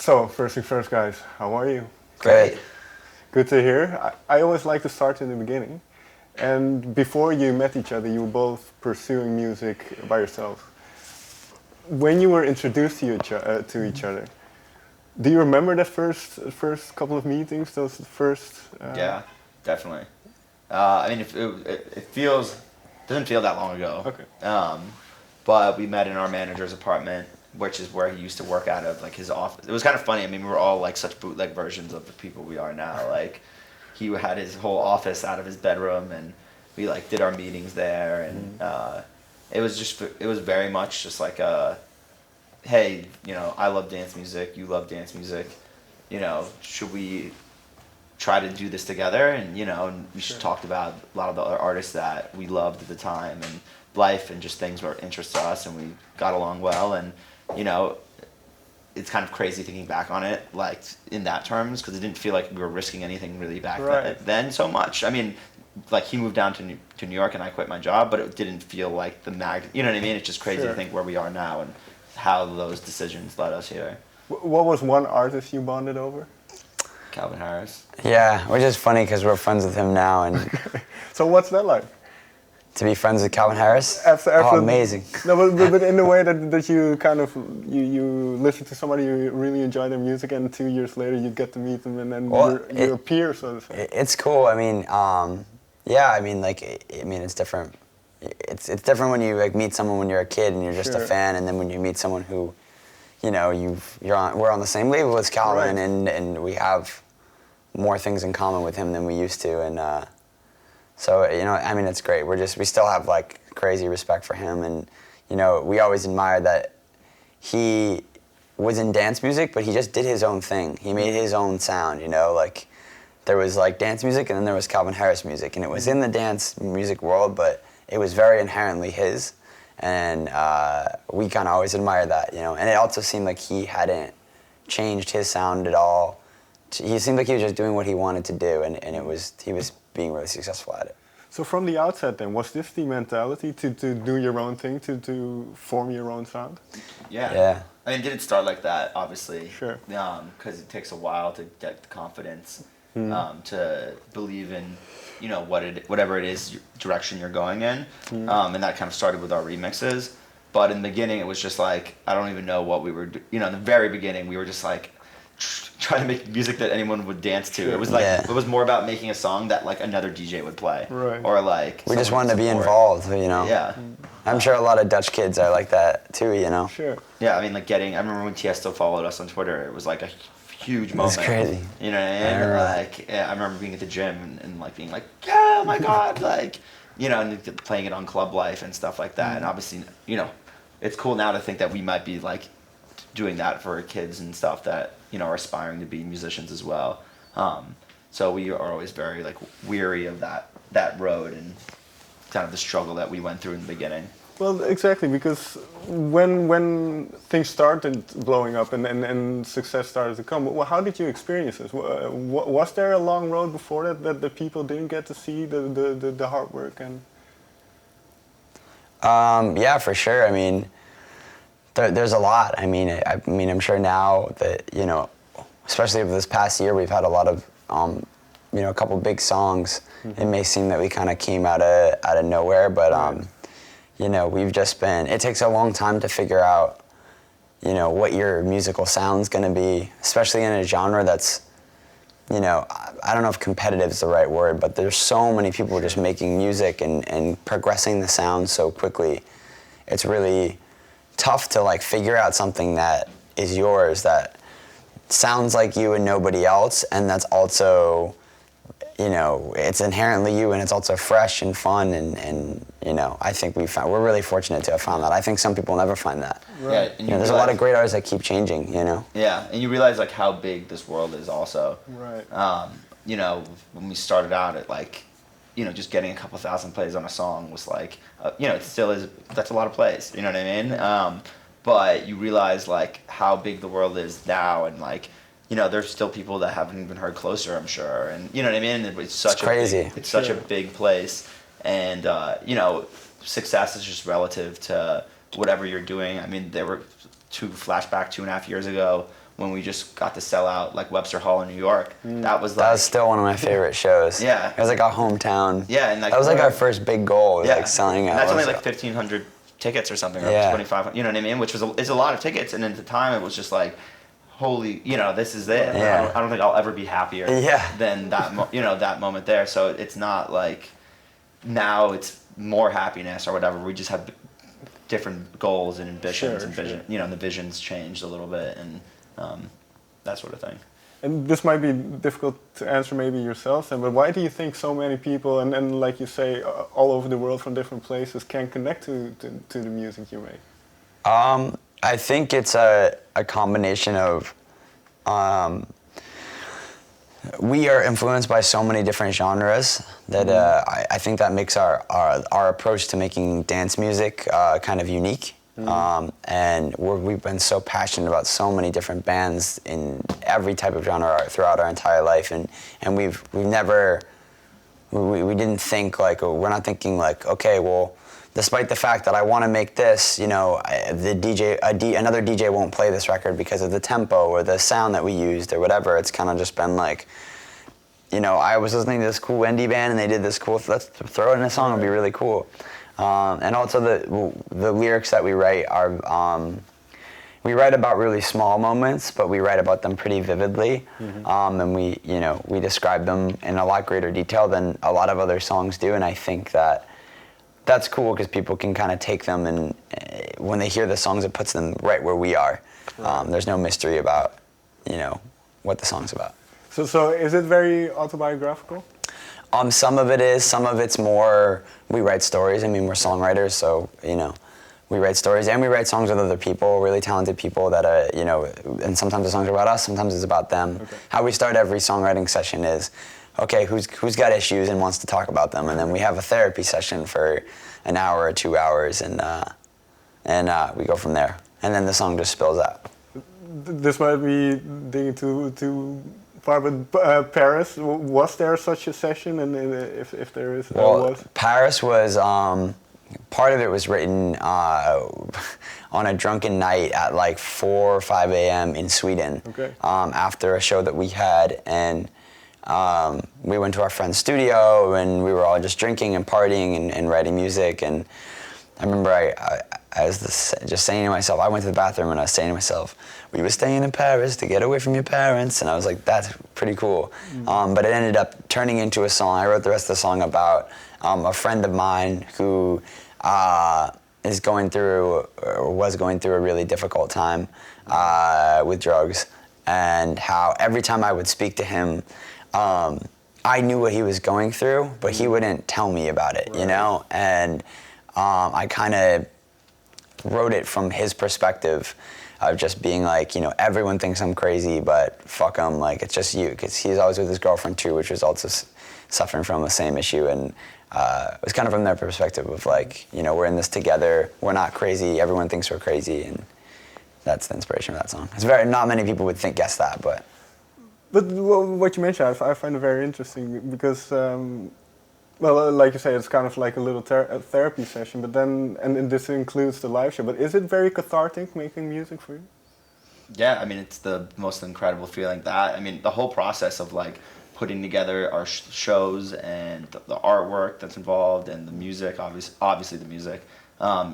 So, first thing first, guys, how are you? Great. Good to hear. I always like to start in the beginning. And before you met each other, you were both pursuing music by yourselves. When you were introduced to each other, do you remember that first couple of meetings? Those first. Yeah, definitely. I mean, it feels doesn't feel that long ago. Okay. But we met in our manager's apartment, which is where he used to work out of, like his office. It was kind of funny. I mean, we were all like such bootleg versions of the people we are now. Like, he had his whole office out of his bedroom, and we like did our meetings there, and it was very much just like a, hey, I love dance music, you love dance music, should we try to do this together? And and we just talked about a lot of the other artists that we loved at the time, and life, and just things were of interest to us, and we got along well. And it's kind of crazy thinking back on it, like in that terms, because it didn't feel like we were risking anything really back then so much. I mean, like he moved down to New York and I quit my job, but it didn't feel like the you know what I mean? It's just crazy to think where we are now and how those decisions led us here. What was one artist you bonded over? Calvin Harris. Yeah, which is funny because we're friends with him now, and So what's that like? to be friends with Calvin Harris, After amazing. No, but in the way that you kind of you listen to somebody, you really enjoy their music, and 2 years later you get to meet them, and then you're a peer, so to say. It's cool. I mean, yeah. I mean, it's different. It's different when you like meet someone when you're a kid and you're just a fan, and then when you meet someone who, we're on the same label as Calvin, and we have more things in common with him than we used to, and. So, I mean, it's great. We still have, like, crazy respect for him. And, we always admired that he was in dance music, but he just did his own thing. He made his own sound, like, there was, like, dance music, and then there was Calvin Harris music. And it was in the dance music world, but it was very inherently his. And we kind of always admired that, And it also seemed like he hadn't changed his sound at all. He seemed like he was just doing what he wanted to do, and he was being really successful at it. So from the outset then, was this the mentality to do your own thing, to form your own sound? Yeah. I mean, it didn't start like that, obviously. Sure. Because it takes a while to get the confidence to believe in, whatever it is, direction you're going in. And that kind of started with our remixes. But in the beginning, it was just like, I don't even know what we were in the very beginning, we were just like, trying to make music that anyone would dance to. It was like it was more about making a song that like another DJ would play, or like we just wanted to be involved, Yeah, I'm sure a lot of Dutch kids are like that too, Sure. Yeah, I mean, like I remember when Tiesto followed us on Twitter. It was like a huge moment. It's crazy. You know what I mean? Like, I remember being at the gym and like being like, yeah, oh my god, like, and playing it on Club Life and stuff like that. And obviously, it's cool now to think that we might be like doing that for kids and stuff that are aspiring to be musicians as well. So we are always very like weary of that road and kind of the struggle that we went through in the beginning. Well, exactly, because when things started blowing up and success started to come, how did you experience this? Was there a long road before that the people didn't get to see the hard work and? Yeah, for sure. I mean, there's a lot. I mean, I'm sure now that especially over this past year, we've had a lot of a couple big songs. It may seem that we kind of came out of nowhere, but we've just been. It takes a long time to figure out what your musical sound's going to be, especially in a genre that's I don't know if competitive is the right word, but there's so many people just making music and progressing the sound so quickly. It's really tough to like figure out something that is yours that sounds like you and nobody else, and that's also it's inherently you, and it's also fresh and fun, and I think we're really fortunate to have found that. I think some people never find that. Right. And there's a lot of great artists that keep changing. Yeah, and you realize like how big this world is also. Right. When we started out at like just getting a couple thousand plays on a song was like, it still is, that's a lot of plays, you know what I mean? But you realize like how big the world is now, and like, there's still people that haven't even heard Closer, I'm sure, and you know what I mean? It's such crazy. It's such a big place, and success is just relative to whatever you're doing. I mean, there were 2.5 years ago, when we just got to sell out like Webster Hall in New York. That was like, That was still one of my favorite shows. Yeah. It was like our hometown. Yeah, and like, that was like our first big goal. Was like selling out. And that's only like 1,500 tickets or something, or 2,500. You know what I mean? Which was it's a lot of tickets, and at the time it was just like, holy, you know, this is it. Yeah. I don't think I'll ever be happier than that. That moment there. So it's not like now it's more happiness or whatever. We just have different goals and ambitions and vision. You know, and the visions changed a little bit and that sort of thing. And this might be difficult to answer maybe yourself, then, but why do you think so many people, and like you say, all over the world from different places, can connect to the music you make? I think it's a combination of we are influenced by so many different genres that I think that makes our approach to making dance music kind of unique. And we've been so passionate about so many different bands in every type of genre throughout our entire life, and we didn't think like, we're not thinking like, okay, well, despite the fact that I want to make this, you know, another DJ won't play this record because of the tempo or the sound that we used or whatever. It's kind of just been like, you know, I was listening to this cool indie band and they did this cool, let's throw it in a song, it'd be really cool. And also the lyrics that we write are, we write about really small moments, but we write about them pretty vividly. And we describe them in a lot greater detail than a lot of other songs do. And I think that's cool because people can kind of take them, and when they hear the songs, it puts them right where we are. There's no mystery about, you know, what the song's about. So is it very autobiographical? Some of it is, some of it's more, we write stories. I mean, we're songwriters, so, you know, we write stories and we write songs with other people, really talented people that, you know, and sometimes the songs are about us, sometimes it's about them. Okay. How we start every songwriting session is, okay, who's got issues and wants to talk about them, and then we have a therapy session for an hour or 2 hours, and we go from there, and then the song just spills out. This might be digging too far, but Paris, was there such a session, and if there is, was? Paris was, part of it was written on a drunken night at like 4 or 5 a.m. in Sweden, after a show that we had, and we went to our friend's studio and we were all just drinking and partying and writing music. And I remember I was just saying to myself, I went to the bathroom and I was saying to myself, we were staying in Paris to get away from your parents. And I was like, that's pretty cool. But it ended up turning into a song. I wrote the rest of the song about a friend of mine who was going through a really difficult time with drugs, and how every time I would speak to him, I knew what he was going through, but he wouldn't tell me about it, you know? And I kind of wrote it from his perspective of just being like, you know, everyone thinks I'm crazy, but fuck him, like, it's just you. Because he's always with his girlfriend too, which was also suffering from the same issue. And it was kind of from their perspective of like, you know, we're in this together, we're not crazy, everyone thinks we're crazy, and that's the inspiration of that song. It's not many people would guess that, but what you mentioned, I find it very interesting because, well, like you say, it's kind of like a little therapy session, but then, and this includes the live show, but is it very cathartic making music for you? Yeah, I mean, it's the most incredible feeling. I mean, the whole process of like putting together our shows and the artwork that's involved and the music, obviously the music,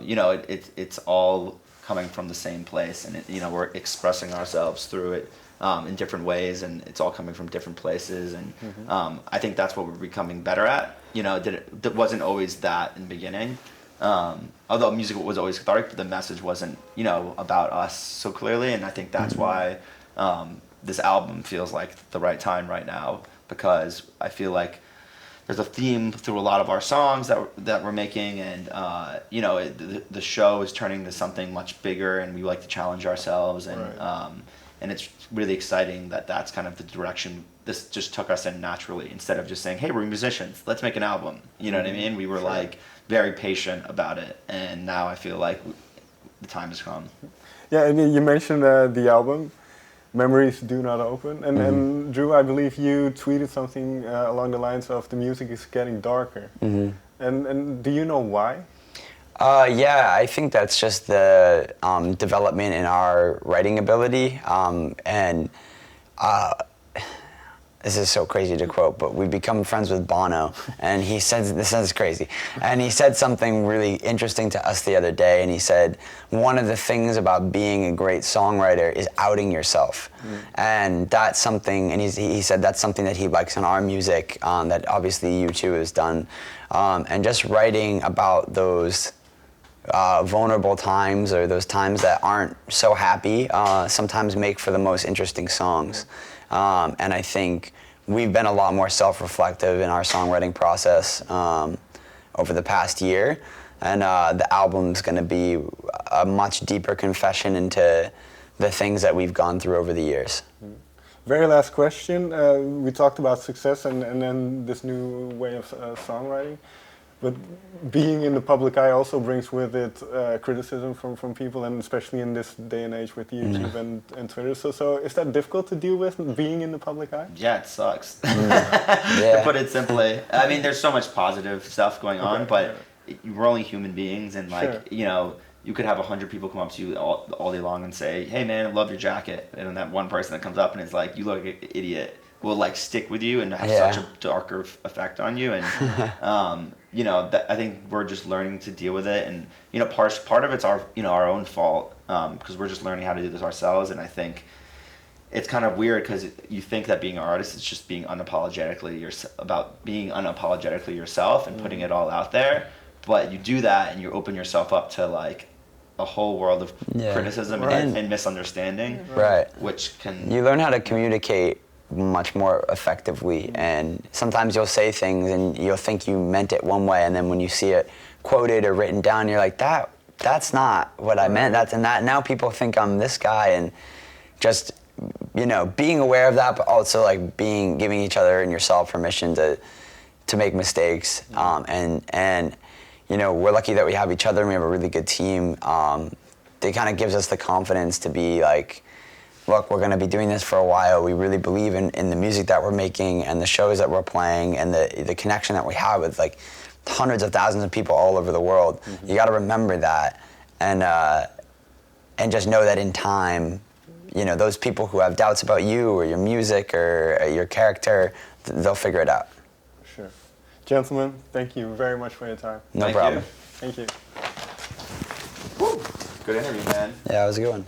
you know, it's all coming from the same place, and you know, we're expressing ourselves through it in different ways, and it's all coming from different places, and I think that's what we're becoming better at. You know, that wasn't always that in the beginning, although music was always cathartic, but the message wasn't, you know, about us so clearly, and I think that's why this album feels like the right time right now, because I feel like there's a theme through a lot of our songs that we're making, and you know, the show is turning to something much bigger, and we like to challenge ourselves, and and it's really exciting that that's kind of the direction this just took us in naturally, instead of just saying, hey, we're musicians, let's make an album. You know what I mean? We were like very patient about it, and now I feel like the time has come. Yeah, and you mentioned the album, Memories Do Not Open, and Drew, I believe you tweeted something along the lines of the music is getting darker. And do you know why? Yeah, I think that's just the development in our writing ability. And this is so crazy to quote, but we become friends with Bono, and he said, this is crazy, and he said something really interesting to us the other day, and he said, one of the things about being a great songwriter is outing yourself. And that's something, and he said that's something that he likes in our music, that obviously U2 has done, and just writing about those vulnerable times, or those times that aren't so happy, sometimes make for the most interesting songs. And I think we've been a lot more self-reflective in our songwriting process over the past year. And the album's going to be a much deeper confession into the things that we've gone through over the years. Very last question. We talked about success and then this new way of songwriting. But being in the public eye also brings with it criticism from people, and especially in this day and age with YouTube and Twitter. So is that difficult to deal with, being in the public eye? Yeah, it sucks. Yeah. To put it simply. I mean, there's so much positive stuff going on, but we're only human beings, and you know, you could have 100 people come up to you all day long and say, "Hey man, I love your jacket," and then that one person that comes up and is like, "You look like an idiot," will like stick with you and have such a darker effect on you. And you know, I think we're just learning to deal with it, and you know, part of it's our own fault, because we're just learning how to do this ourselves. And I think it's kind of weird because you think that being an artist is just being unapologetically yourself and putting it all out there, but you do that and you open yourself up to like a whole world of criticism and misunderstanding, which can... You learn how to communicate much more effectively, and sometimes you'll say things and you'll think you meant it one way, and then when you see it quoted or written down, you're like, that's not what I meant. Now people think I'm this guy, and just, you know, being aware of that, but also like giving each other and yourself permission to make mistakes, and you know, we're lucky that we have each other and we have a really good team. It kind of gives us the confidence to be like, look, we're going to be doing this for a while. We really believe in the music that we're making and the shows that we're playing and the connection that we have with like hundreds of thousands of people all over the world. You got to remember that, and just know that in time, you know, those people who have doubts about you or your music or your character, they'll figure it out. Sure. Gentlemen, thank you very much for your time. No problem. Thank you. Woo. Good interview, man. Yeah, it was a good one.